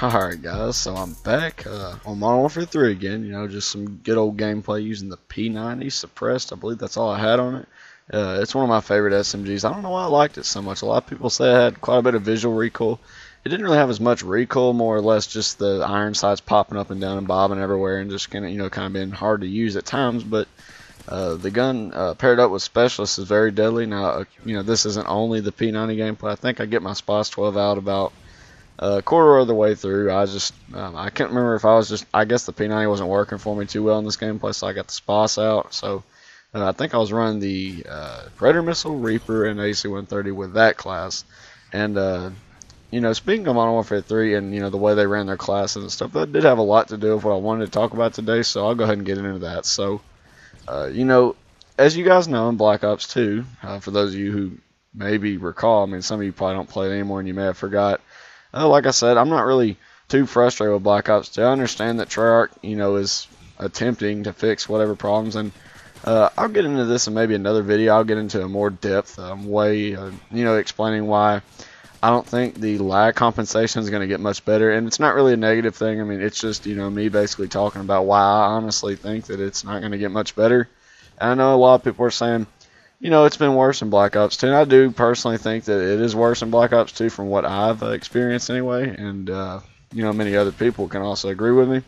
Alright guys, so I'm back on Modern Warfare 3 again, just some good old gameplay using the P90 suppressed. I believe that's all I had on it. It's one of my favorite SMGs. I don't know why I liked it so much. A lot of people say it had quite a bit of visual recoil. It didn't really have as much recoil, more or less just the iron sights popping up and down and bobbing everywhere and just kind of being hard to use at times, but the gun paired up with Specialist is very deadly. Now, this isn't only the P90 gameplay. I think I get my SPOS 12 out about a quarter of the way through. I can't remember if I guess the P90 wasn't working for me too well in this gameplay, so I got the SPOS out. So I think I was running the Predator Missile, Reaper, and AC-130 with that class. And speaking of Modern Warfare 3 and the way they ran their classes and stuff, that did have a lot to do with what I wanted to talk about today. So I'll go ahead and get into that. So as you guys know in Black Ops 2, for those of you who maybe recall, I mean, some of you probably don't play it anymore and you may have forgot. Like I said, I'm not really too frustrated with Black Ops 2. I understand that Treyarch, is attempting to fix whatever problems, and I'll get into this in maybe another video. I'll get into a more depth way, explaining why I don't think the lag compensation is going to get much better, and it's not really a negative thing. I mean, it's just, me basically talking about why I honestly think that it's not going to get much better. And I know a lot of people are saying, it's been worse in Black Ops 2. And I do personally think that it is worse in Black Ops 2 from what I've experienced anyway. And, many other people can also agree with me.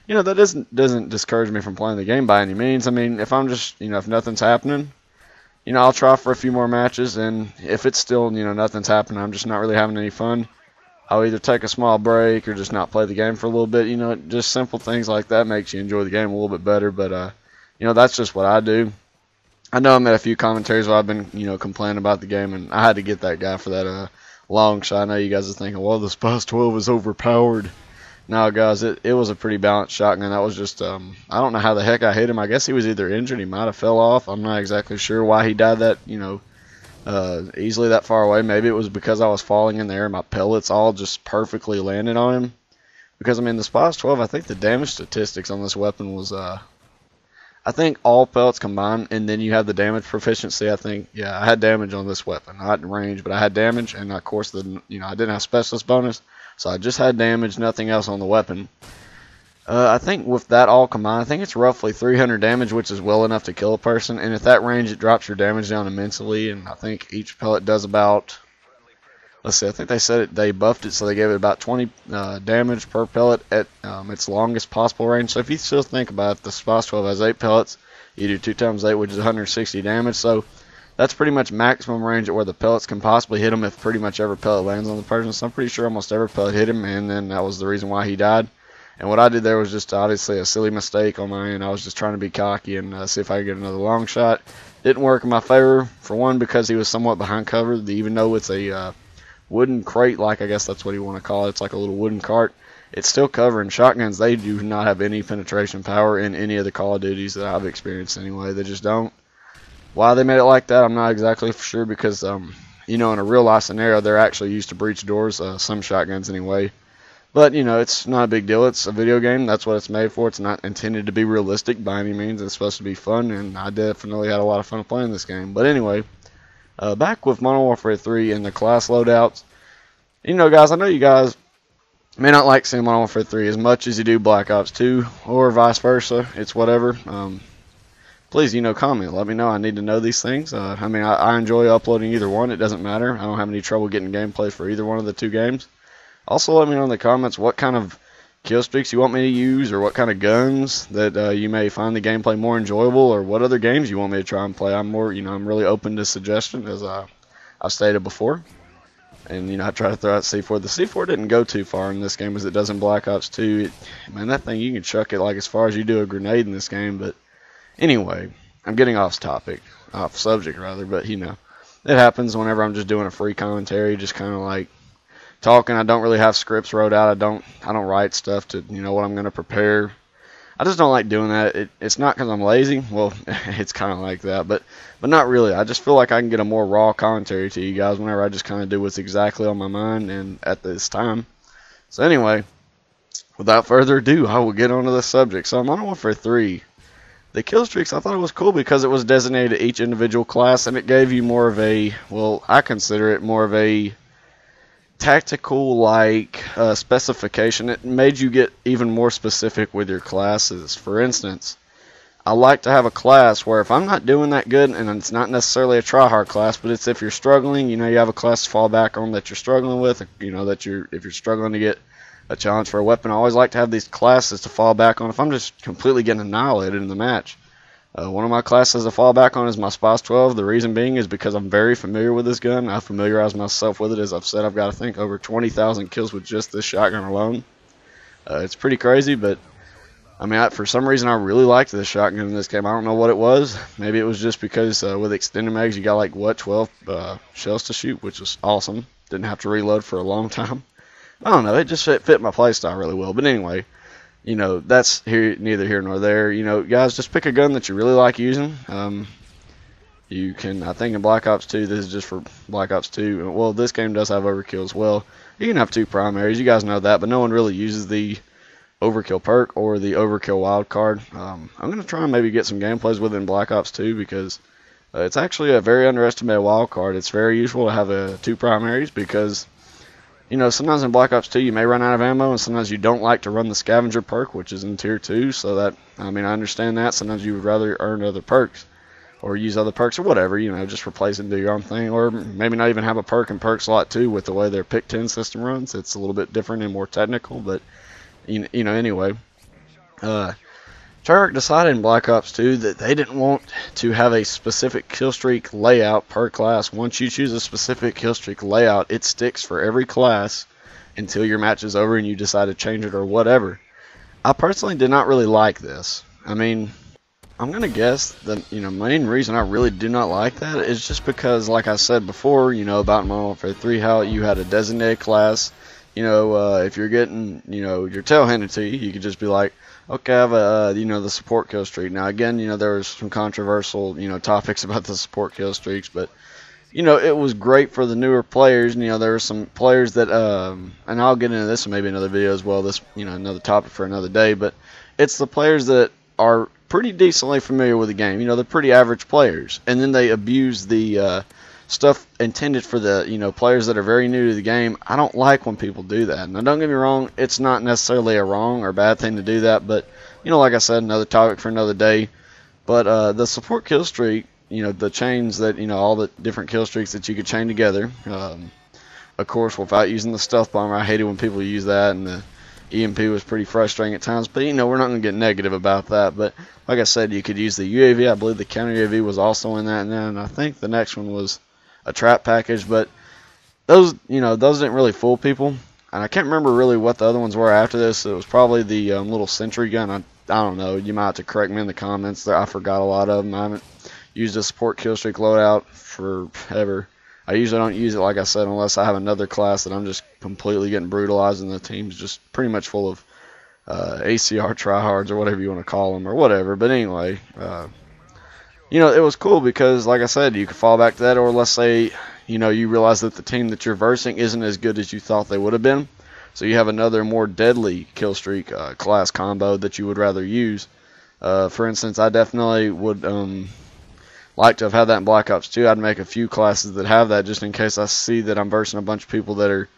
That doesn't discourage me from playing the game by any means. I mean, if I'm just, if nothing's happening, I'll try for a few more matches. And if it's still, nothing's happening, I'm just not really having any fun, I'll either take a small break or just not play the game for a little bit. Just simple things like that makes you enjoy the game a little bit better. But, that's just what I do. I know I made a few commentaries where I've been, complaining about the game, and I had to get that guy for that long shot. I know you guys are thinking, well, the SPOS 12 is overpowered. No, guys, it was a pretty balanced shotgun. That was just, I don't know how the heck I hit him. I guess he was either injured, he might have fell off. I'm not exactly sure why he died that, easily that far away. Maybe it was because I was falling in the air. My pellets all just perfectly landed on him. Because, I mean, the SPOS 12, I think the damage statistics on this weapon was, I think all pellets combined, and then you have the damage proficiency. I think, yeah, I had damage on this weapon. Not in range, but I had damage, and of course, I didn't have specialist bonus, so I just had damage, nothing else on the weapon. I think with that all combined, I think it's roughly 300 damage, which is well enough to kill a person, and at that range, it drops your damage down immensely, and I think each pellet does about, let's see, I think they buffed it, so they gave it about 20 damage per pellet at its longest possible range. So if you still think about it, the SPOS 12 has 8 pellets. You do 2 times 8, which is 160 damage. So that's pretty much maximum range at where the pellets can possibly hit him if pretty much every pellet lands on the person. So I'm pretty sure almost every pellet hit him, and then that was the reason why he died. And what I did there was just obviously a silly mistake on my end. I was just trying to be cocky and see if I could get another long shot. Didn't work in my favor, for one, because he was somewhat behind cover, even though it's a wooden crate, like I guess that's what you want to call it. It's like a little wooden cart. It's still covering shotguns. They do not have any penetration power in any of the Call of Duties that I've experienced anyway. They just don't. Why they made it like that, I'm not exactly sure, because in a real life scenario, they're actually used to breach doors, some shotguns anyway. But it's not a big deal. It's a video game. That's what it's made for. It's not intended to be realistic by any means. It's supposed to be fun, and I definitely had a lot of fun playing this game. But anyway, back with Modern Warfare 3 and the class loadouts. Guys, I know you guys may not like seeing Modern Warfare 3 as much as you do Black Ops 2, or vice versa. It's whatever. Please, comment. Let me know. I need to know these things. I enjoy uploading either one. It doesn't matter. I don't have any trouble getting gameplay for either one of the two games. Also, let me know in the comments what kind of Killstreaks you want me to use, or what kind of guns that you may find the gameplay more enjoyable, or what other games you want me to try and play. I'm really open to suggestion, as I've stated before. And, I try to throw out C4. The C4 didn't go too far in this game as it does in Black Ops 2. Man, that thing, you can chuck it like as far as you do a grenade in this game. But anyway, I'm getting off subject rather, but it happens whenever I'm just doing a free commentary, just kind of like talking. I don't really have scripts wrote out. I don't write stuff to what I'm going to prepare. I just don't like doing that. It's not because I'm lazy. Well, it's kind of like that, but not really. I just feel like I can get a more raw commentary to you guys whenever I just kind of do what's exactly on my mind and at this time. So anyway, without further ado, I will get on to the subject. So Modern Warfare 3, the Killstreaks, I thought it was cool because it was designated to each individual class, and it gave you more of a, well, I consider it more of a tactical like specification. It made you get even more specific with your classes. For instance, I like to have a class where if I'm not doing that good, and it's not necessarily a try-hard class, but it's if you're struggling, you have a class to fall back on that you're struggling with, that if you're struggling to get a challenge for a weapon. I always like to have these classes to fall back on if I'm just completely getting annihilated in the match. One of my classes to fall back on is my Spice 12. The reason being is because I'm very familiar with this gun. I familiarized myself with it. As I've said, I've got, I think, over 20,000 kills with just this shotgun alone. It's pretty crazy, but I mean, for some reason, I really liked this shotgun in this game. I don't know what it was. Maybe it was just because with extended mags, you got like, 12 shells to shoot, which was awesome. Didn't have to reload for a long time. I don't know. It just fit my playstyle really well. But anyway, that's neither here nor there. Guys, just pick a gun that you really like using. You can, I think in Black Ops 2, this is just for Black Ops 2. Well, this game does have overkill as well. You can have 2 primaries. You guys know that, but no one really uses the overkill perk or the overkill wild card. I'm going to try and maybe get some gameplays with it in Black Ops 2 because it's actually a very underestimated wild card. It's very useful to have 2 primaries because, sometimes in Black Ops 2 you may run out of ammo, and sometimes you don't like to run the scavenger perk, which is in tier 2, so that, I understand that. Sometimes you would rather earn other perks or use other perks or whatever, just replace it and do your own thing, or maybe not even have a perk in perk slot 2 with the way their pick 10 system runs. It's a little bit different and more technical, but anyway, Treyarch decided in Black Ops 2 that they didn't want to have a specific killstreak layout per class. Once you choose a specific killstreak layout, it sticks for every class until your match is over and you decide to change it or whatever. I personally did not really like this. I'm going to guess that, main reason I really do not like that is just because, like I said before, about Modern Warfare 3, how you had a designated class. If you're getting, your tail handed to you, you could just be like, okay, I have the support kill streak. Now, again, there was some controversial, topics about the support kill streaks, but, it was great for the newer players. There were some players that, and I'll get into this in maybe another video as well, this, another topic for another day, but it's the players that are pretty decently familiar with the game. They're pretty average players, and then they abuse the, stuff intended for the players that are very new to the game. I don't like when people do that. Now, don't get me wrong, it's not necessarily a wrong or bad thing to do that, but like I said, another topic for another day. But the support kill streak, the chains that all the different kill streaks that you could chain together, of course, without using the stealth bomber. I hated when people use that, and the EMP was pretty frustrating at times, but we're not going to get negative about that. But like I said, you could use the UAV. I believe the counter UAV was also in that, and then I think the next one was a trap package, but those didn't really fool people, and I can't remember really what the other ones were after this. It was probably the little sentry gun. I don't know. You might have to correct me in the comments. I forgot a lot of them. I haven't used a support killstreak loadout forever. I usually don't use it, like I said, unless I have another class that I'm just completely getting brutalized, and the team's just pretty much full of ACR tryhards or whatever you want to call them or whatever. But anyway, it was cool because, like I said, you could fall back to that, or let's say, you realize that the team that you're versing isn't as good as you thought they would have been. So you have another more deadly kill streak class combo that you would rather use. For instance, I definitely would like to have had that in Black Ops 2. I'd make a few classes that have that just in case I see that I'm versing a bunch of people that are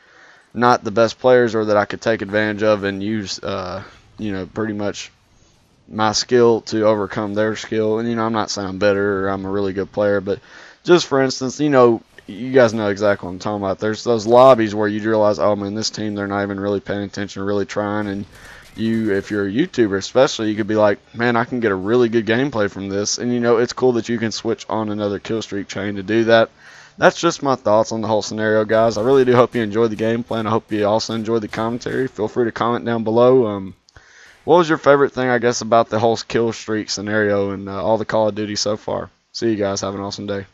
not the best players, or that I could take advantage of and use, pretty much my skill to overcome their skill. And I'm not saying I'm better or I'm a really good player, but just for instance, you guys know exactly what I'm talking about. There's those lobbies where you realize, oh man, this team, they're not even really paying attention or really trying, and if you're a YouTuber especially, you could be like, man, I can get a really good gameplay from this. And it's cool that you can switch on another kill streak chain to do that. That's just my thoughts on the whole scenario, guys. I really do hope you enjoyed the gameplay, and I hope you also enjoyed the commentary. Feel free to comment down below. What was your favorite thing, I guess, about the whole kill streak scenario and all the Call of Duty so far? See you guys. Have an awesome day.